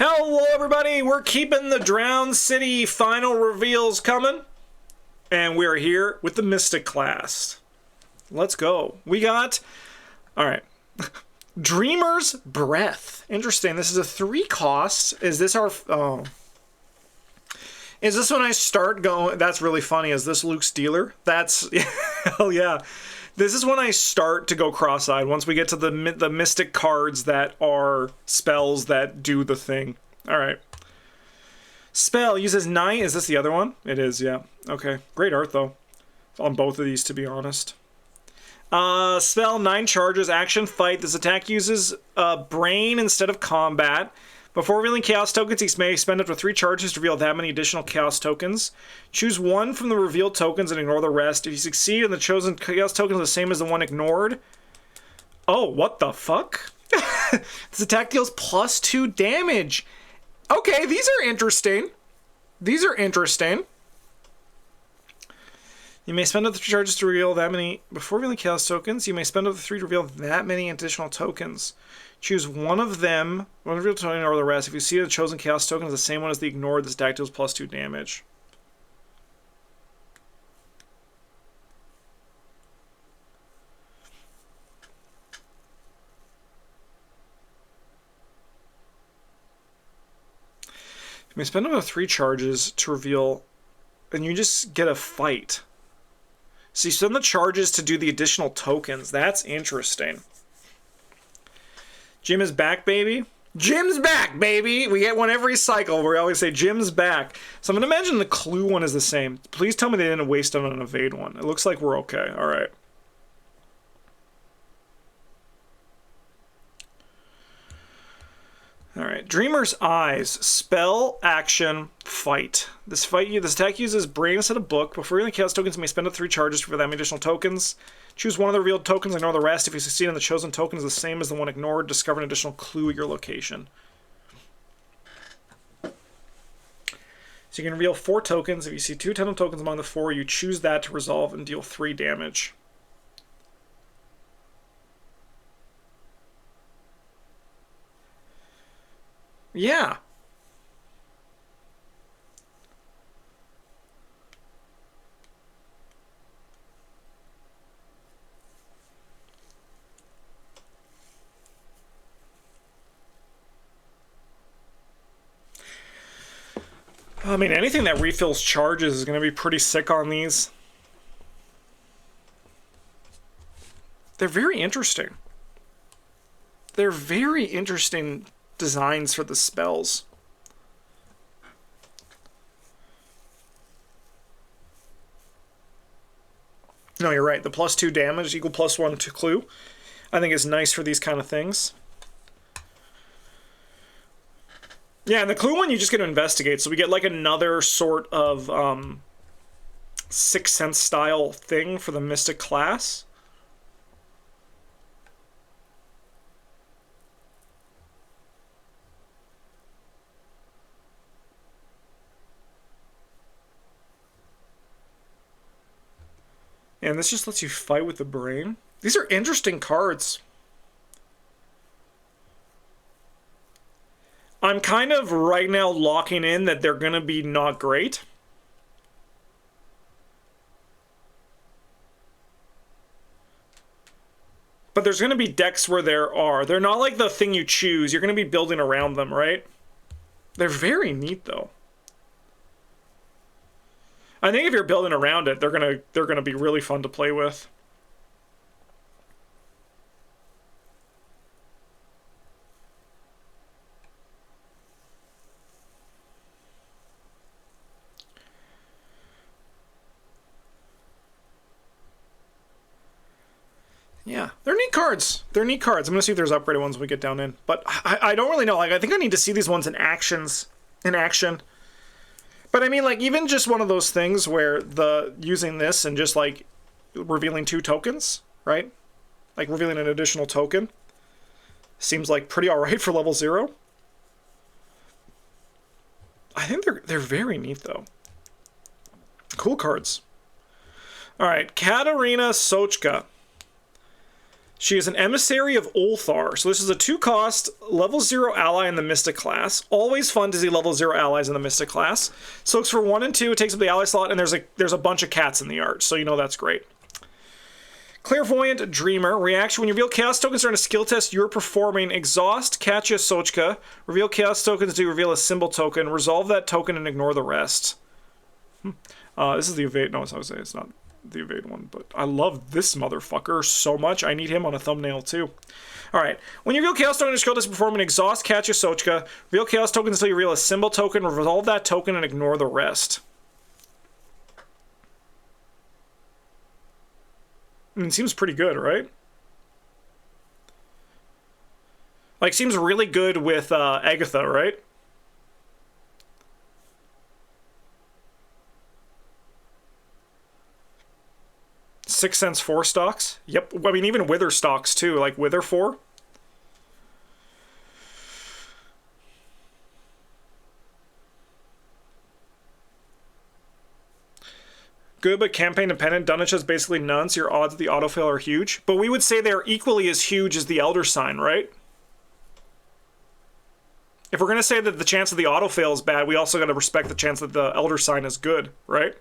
Hello everybody, we're keeping the Drowned City final reveals coming. And we're here with the Mystic class. Let's go. We got, alright, Dreamer's Breath. Interesting, this is a 3 cost. Is this our, oh. Is this when I start going, that's really funny, is this Luke's dealer? That's, hell yeah. This is when I start to go cross-eyed, once we get to the mystic cards that are spells that do the thing. Alright. Spell uses 9, is this the other one? It is, yeah. Okay, great art though. On both of these, to be honest. Spell, 9 charges, action, fight. This attack uses brain instead of combat. Before revealing chaos tokens, he may spend up to 3 charges to reveal that many additional chaos tokens. Choose one from the revealed tokens and ignore the rest. If you succeed and the chosen chaos token is the same as the one ignored. Oh, what the fuck? This attack deals +2 damage. Okay, these are interesting. These are interesting. You may spend up to 3 charges to reveal that many. Before revealing chaos tokens, you may spend up to 3 to reveal that many additional tokens. Choose one of them, one reveal token or the rest. If you see the chosen chaos token is the same one as the ignored, this attack deals +2 damage. You may spend up to 3 charges to reveal, and you just get a fight. So you spend the charges to do the additional tokens. That's interesting. Jim is back, baby. Jim's back, baby. We get one every cycle where we always say Jim's back. So I'm going to imagine the clue one is the same. Please tell me they didn't waste it on an evade one. It looks like we're okay. All right. All right. Dreamer's Eyes. Spell, action, fight. This attack uses brain instead of book. Before revealing chaos tokens, you may spend up 3 charges for that many additional tokens. Choose one of the revealed tokens, ignore the rest. If you succeed and the chosen token is the same as the one ignored, discover an additional clue at your location. So you can reveal 4 tokens. If you see 2 tandem tokens among the 4, you choose that to resolve and deal 3 damage. Yeah. I mean, anything that refills charges is going to be pretty sick on these. They're very interesting. They're very interesting designs for the spells. No, you're right. The +2 damage equal +1 to clue, I think is nice for these kind of things. Yeah, and the clue one you just get to investigate, so we get like another sort of Sixth Sense style thing for the Mystic class. And this just lets you fight with the brain. These are interesting cards. I'm kind of right now locking in that they're going to be not great. But there's going to be decks where there are. They're not like the thing you choose. You're going to be building around them, right? They're very neat, though. I think if you're building around it, they're gonna be really fun to play with. Yeah, they're neat cards. They're neat cards. I'm gonna see if there's upgraded ones when we get down in. But I don't really know. Like, I think I need to see these ones in action. But I mean, like, even just one of those things where using this and just like revealing 2 tokens, right? Like revealing an additional token seems like pretty alright for level 0. I think they're very neat though. Cool cards. Alright, Katarina Sochka. She is an emissary of Ulthar. So this is a 2-cost, level 0 ally in the Mystic class. Always fun to see level 0 allies in the Mystic class. Soaks for 1 and 2, it takes up the ally slot, and there's a bunch of cats in the art, so you know that's great. Clairvoyant Dreamer. Reaction: when you reveal chaos tokens during a skill test you're performing, exhaust Katya Sochka. Reveal chaos tokens to reveal a symbol token. Resolve that token and ignore the rest. This is the evade. No, I was saying it's not the evade one, but I love this motherfucker so much. I need him on a thumbnail too. Alright, when you reveal chaos token in your skill test performing, exhaust Katya Sochka. Reveal chaos tokens until you reveal a symbol token. Resolve that token and ignore the rest. It seems pretty good, right? Like, seems really good with Agatha, right? Sixth Sense 4 stocks. Yep. I mean, even Wither stocks too, like Wither 4. Good, but campaign dependent. Dunwich has basically none, so your odds of the autofill are huge. But we would say they're equally as huge as the Elder Sign, right? If we're going to say that the chance of the autofill is bad, we also got to respect the chance that the Elder Sign is good, right?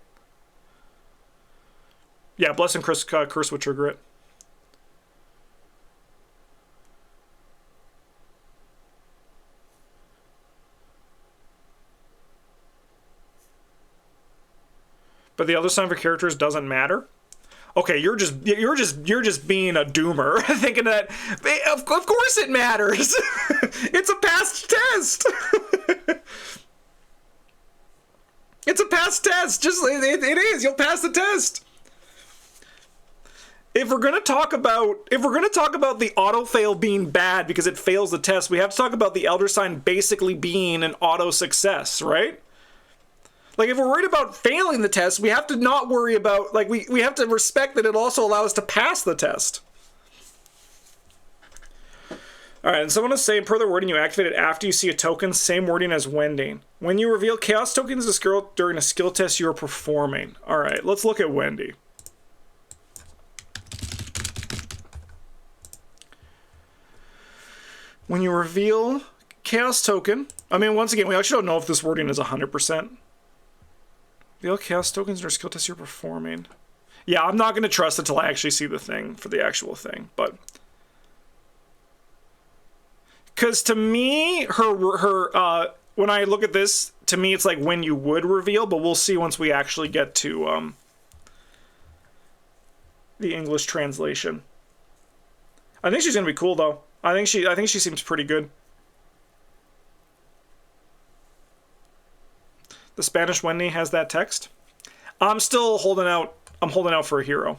Yeah, Bless and Curse would trigger it. But the Elder Sign for characters doesn't matter. Okay, you're just being a doomer, thinking that of course it matters. It's a past test. It's a past test. Just it is. You'll pass the test. If we're gonna talk about the auto fail being bad because it fails the test, we have to talk about the Elder Sign basically being an auto success, right? Like, if we're worried about failing the test, we have to not worry about, like, we have to respect that it also allows us to pass the test. Alright, and someone is saying, per the wording, you activate it after you see a token, same wording as Wending. When you reveal chaos tokens as a skill during a skill test you are performing. Alright, let's look at Wendy. When you reveal chaos token, I mean, once again, we actually don't know if this wording is 100%. Reveal chaos tokens or skill test you're performing. Yeah, I'm not going to trust it until I actually see the thing for the actual thing, but... Because to me, when I look at this, to me it's like when you would reveal, but we'll see once we actually get to the English translation. I think she's going to be cool, though. I think she seems pretty good. The Spanish Wendy has that text. I'm still holding out. I'm holding out for a hero.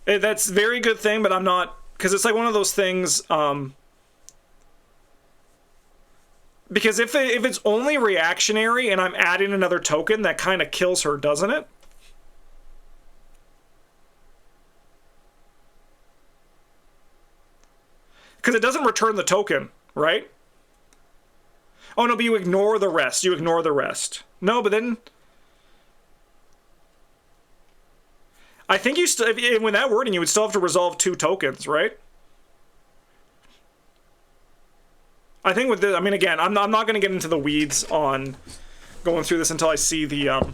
That's a very good thing, but I'm not, because it's like one of those things. Because if it's only reactionary and I'm adding another token, that kind of kills her, doesn't it? Because it doesn't return the token, right? Oh no, but you ignore the rest. You ignore the rest. No, but then... I think you still... With that wording, you would still have to resolve 2 tokens, right? I think with this... I mean, again, I'm not going to get into the weeds on going through this until I see the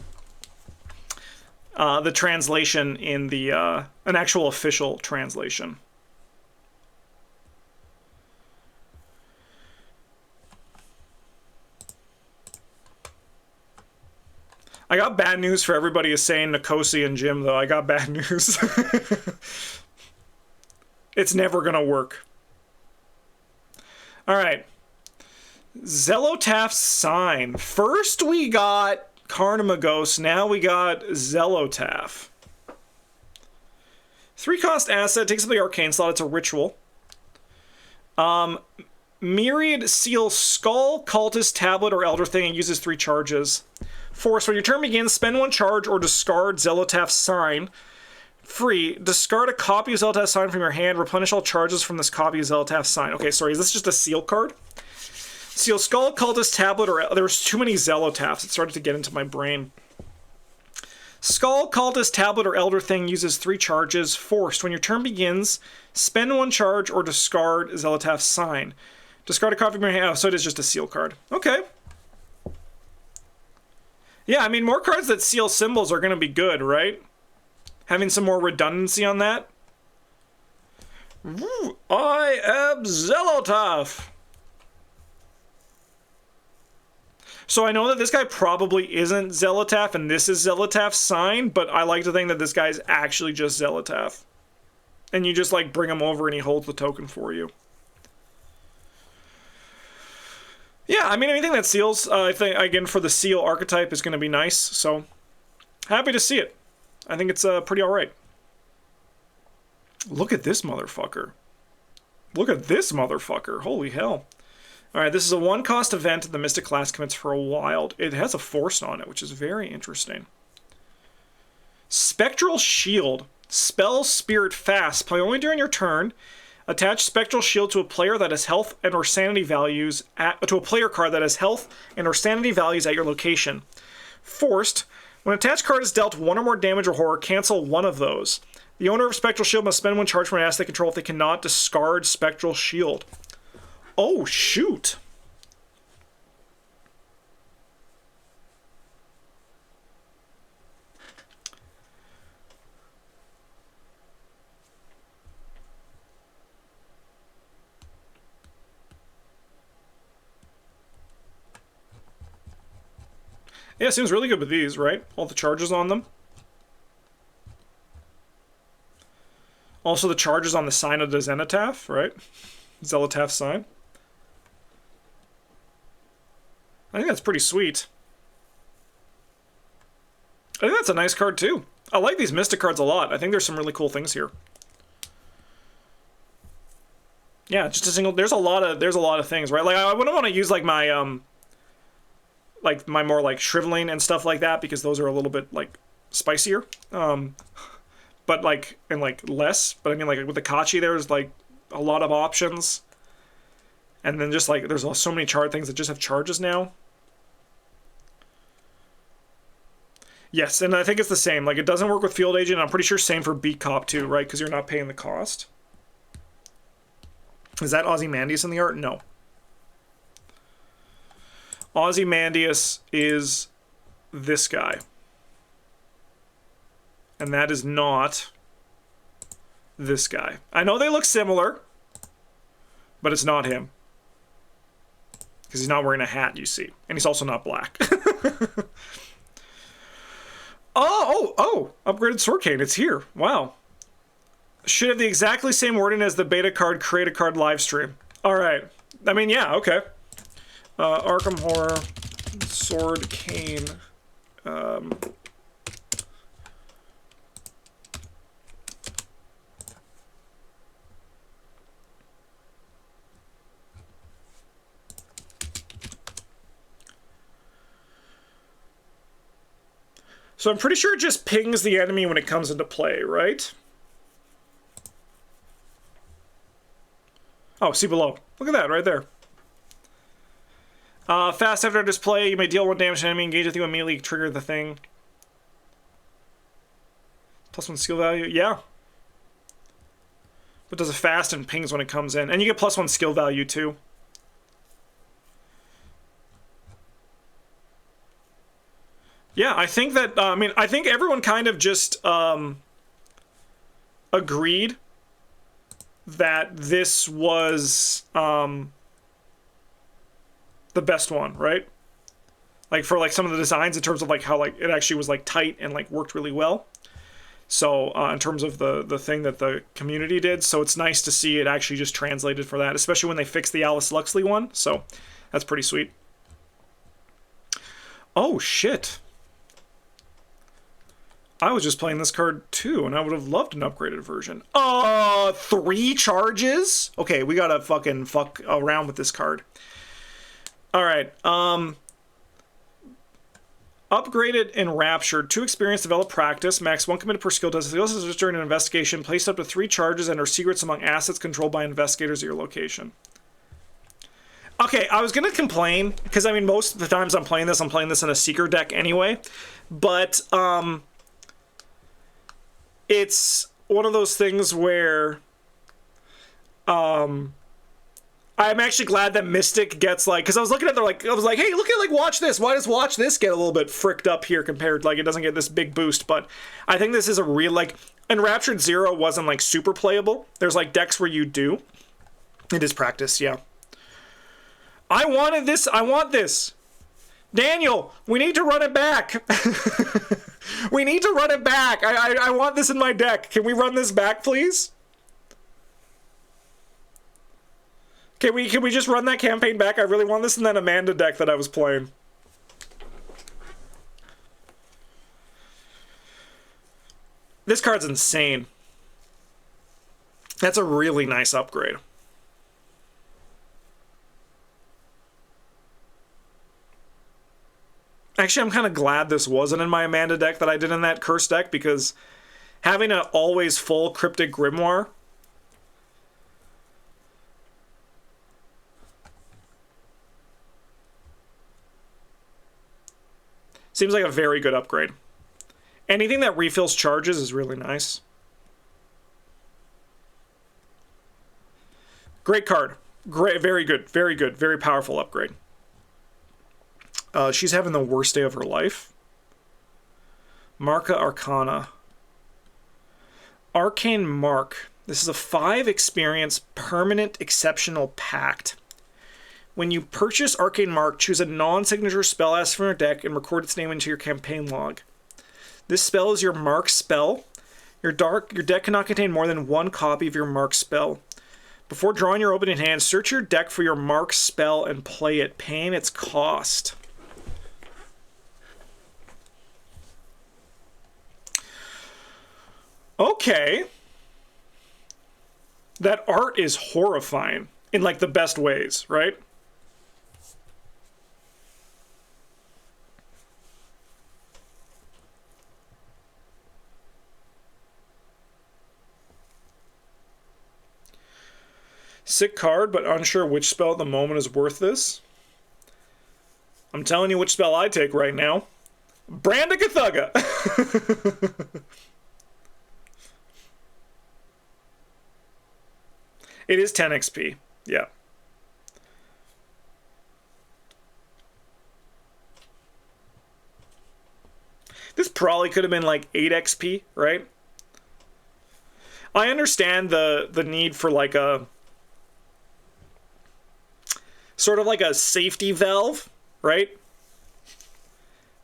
translation in the... an actual official translation. I got bad news for everybody who's saying Nikosi and Jim, though. I got bad news. It's never going to work. Alright. Zelotaf's Sign. First we got Carnimagos, now we got Zelotaf. 3-cost asset, takes up the arcane slot, it's a ritual. Myriad Seal Skull, Cultist, Tablet, or Elder Thing, and uses 3 charges. Force, when your turn begins, spend 1 charge or discard Zelotaf's Sign. Free, discard a copy of Zelotaf's Sign from your hand, replenish all charges from this copy of Zelotaf's Sign. Okay, sorry, is this just a seal card? Seal Skull, Cultist, Tablet, or... There was too many Zelotafs. It started to get into my brain. Skull, Cultist, Tablet, or Elder Thing uses 3 charges. Forced. When your turn begins, spend 1 charge or discard Zelatath's Sign. Discard a card from your hand. Oh, so it is just a seal card. Okay. Yeah, I mean, more cards that seal symbols are going to be good, right? Having some more redundancy on that. Ooh, I am Zelatath. So I know that this guy probably isn't Zelatath, and this is Zelatath's Sign, but I like to think that this guy's actually just Zelatath. And you just, like, bring him over and he holds the token for you. Yeah, I mean, anything that seals, I think, again, for the seal archetype is going to be nice, so happy to see it. I think it's pretty alright. Look at this motherfucker. Look at this motherfucker. Holy hell. Alright, this is a 1-cost event. The Mystic class commits for a wild. It has a force on it, which is very interesting. Spectral Shield. Spell Spirit Fast. Play only during your turn. Attach Spectral Shield to a player that has health and or sanity values to a player card that has health and or sanity values at your location. Forced. When an attached card is dealt 1 or more damage or horror, cancel 1 of those. The owner of Spectral Shield must spend 1 charge from an asset they control if they cannot discard Spectral Shield. Oh, shoot. Yeah, it seems really good with these, right? All the charges on them. Also the charges on the Sign of the Zenitath, right? Zelatath's Sign. I think that's pretty sweet. I think that's a nice card too. I like these Mystic cards a lot. I think there's some really cool things here. Yeah, just a single. There's a lot of things, right? Like I wouldn't want to use like my more like shriveling and stuff like that because those are a little bit like spicier. But like and like less. But I mean like with the Kachi, there's like a lot of options. And then just like there's so many things that just have charges now. Yes, and I think it's the same. Like, it doesn't work with Field Agent. I'm pretty sure same for Beat Cop, too, right? Because you're not paying the cost. Is that Ozymandias in the art? No. Ozymandias is this guy. And that is not this guy. I know they look similar, but it's not him. Because he's not wearing a hat, you see. And he's also not black. Oh, upgraded Sword Cane, it's here. Wow. Should have the exactly same wording as the beta card, create a card live stream. Alright. I mean, yeah, okay. Arkham Horror, Sword Cane. So I'm pretty sure it just pings the enemy when it comes into play, right? Oh, see below. Look at that, right there. Fast after display, you may deal 1 damage to an enemy, engage with you immediately, trigger the thing. +1 skill value, yeah. But does it fast and pings when it comes in. And you get +1 skill value too. Yeah, I think that, I think everyone kind of just agreed that this was the best one, right? Like for like some of the designs in terms of like how like it actually was like tight and like worked really well. So in terms of the thing that the community did, so it's nice to see it actually just translated for that, especially when they fixed the Alice Luxley one. So that's pretty sweet. Oh shit. I was just playing this card too, and I would have loved an upgraded version. 3 charges? Okay, we gotta fucking fuck around with this card. Alright, upgraded Enraptured. 2 experience, develop practice. Max 1 committed per skill. Does skills during an investigation. Place up to 3 charges and are secrets among assets controlled by investigators at your location. Okay, I was gonna complain, because I mean most of the times I'm playing this in a Seeker deck anyway. But, it's one of those things where I'm actually glad that Mystic gets like, because I was looking at I was like, hey, look at like watch this. Why does watch this get a little bit fricked up here compared, like it doesn't get this big boost? But I think this is a real like, Enraptured Zero wasn't like super playable. There's like decks where you do. It is practice, yeah. I wanted this. I want this. Daniel, we need to run it back. We need to run it back. I want this in my deck. Can we run this back, please? Can we just run that campaign back? I really want this in that Amanda deck that I was playing. This card's insane. That's a really nice upgrade. Actually, I'm kind of glad this wasn't in my Amanda deck that I did in that Curse deck, because having an always full Cryptic Grimoire seems like a very good upgrade. Anything that refills charges is really nice. Great card. Great, very good, very powerful upgrade. She's having the worst day of her life. Marca Arcana. Arcane Mark. This is a 5 experience permanent exceptional pact. When you purchase Arcane Mark, choose a non-signature spell as from your deck and record its name into your campaign log. This spell is your Mark spell. Your deck cannot contain more than 1 copy of your Mark spell. Before drawing your opening hand, search your deck for your Mark spell and play it, paying its cost. Okay. That art is horrifying in like the best ways, right? Sick card, but unsure which spell at the moment is worth this. I'm telling you which spell I take right now. Brandagathuga! It is 10 XP, yeah. This probably could have been like 8 XP, right? I understand the need for like a sort of like a safety valve, right?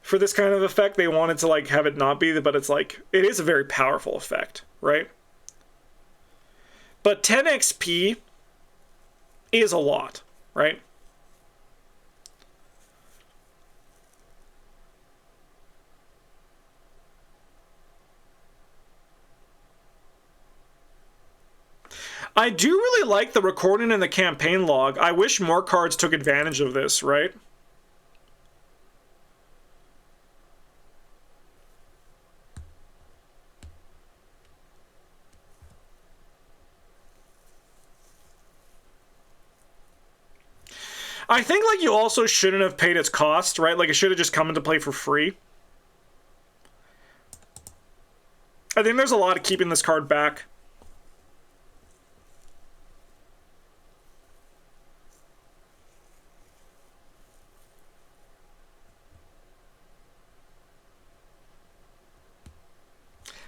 For this kind of effect, they wanted to like have it not be, but it's like, it is a very powerful effect, right? But 10 XP is a lot, right? I do really like the recording in the campaign log. I wish more cards took advantage of this, right? I think like you also shouldn't have paid its cost, right? Like it should have just come into play for free. I think there's a lot of keeping this card back.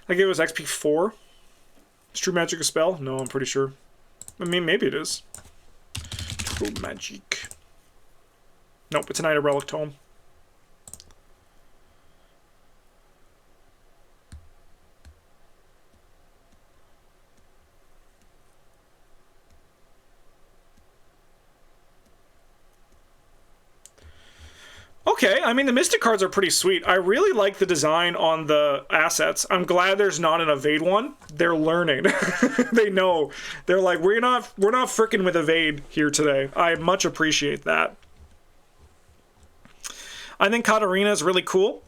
I think it was XP 4. Is True Magic a spell? No, I'm pretty sure. I mean, maybe it is. True Magic. Nope, it's an Ida Relic Tome. Okay, I mean, the Mystic cards are pretty sweet. I really like the design on the assets. I'm glad there's not an Evade one. They're learning. They know. They're like, we're not frickin' with Evade here today. I much appreciate that. I think Katarina is really cool.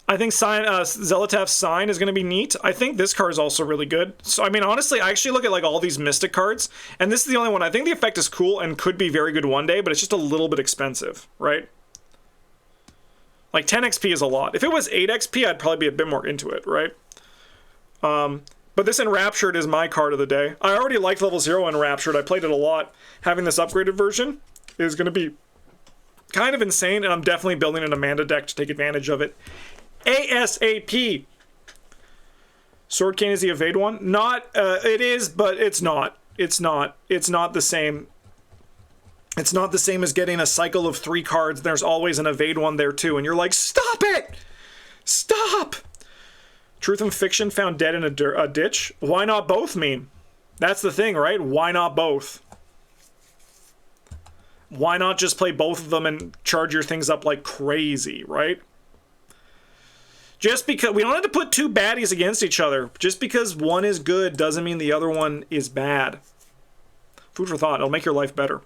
I think Zelataph's Sign is going to be neat. I think this card is also really good. So, I mean, honestly, I actually look at like all these Mystic cards, and this is the only one. I think the effect is cool and could be very good one day, but it's just a little bit expensive, right? Like 10 XP is a lot. If it was 8 XP, I'd probably be a bit more into it, right? But this Enraptured is my card of the day. I already liked level 0 Enraptured. I played it a lot. Having this upgraded version is going to be kind of insane, and I'm definitely building an Amanda deck to take advantage of it. ASAP. Sword Cane is the evade one? Not, it is, but it's not. It's not. It's not the same. It's not the same as getting a cycle of 3 cards. There's always an evade one there too, and you're like, stop it! Stop! Truth and Fiction found dead in a ditch? Why not both meme? That's the thing, right? Why not both? Why not just play both of them and charge your things up like crazy, right? Just because we don't have to put 2 baddies against each other. Just because one is good doesn't mean the other one is bad. Food for thought. It'll make your life better.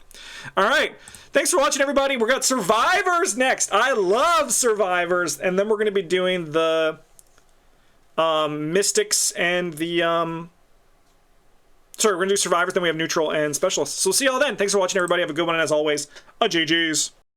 All right. Thanks for watching, everybody. We've got Survivors next. I love Survivors. And then we're going to be doing the Mystics and the... Sorry, we're going to do Survivors. Then we have Neutral and Specialists. So see y'all then. Thanks for watching, everybody. Have a good one. And as always, GG's.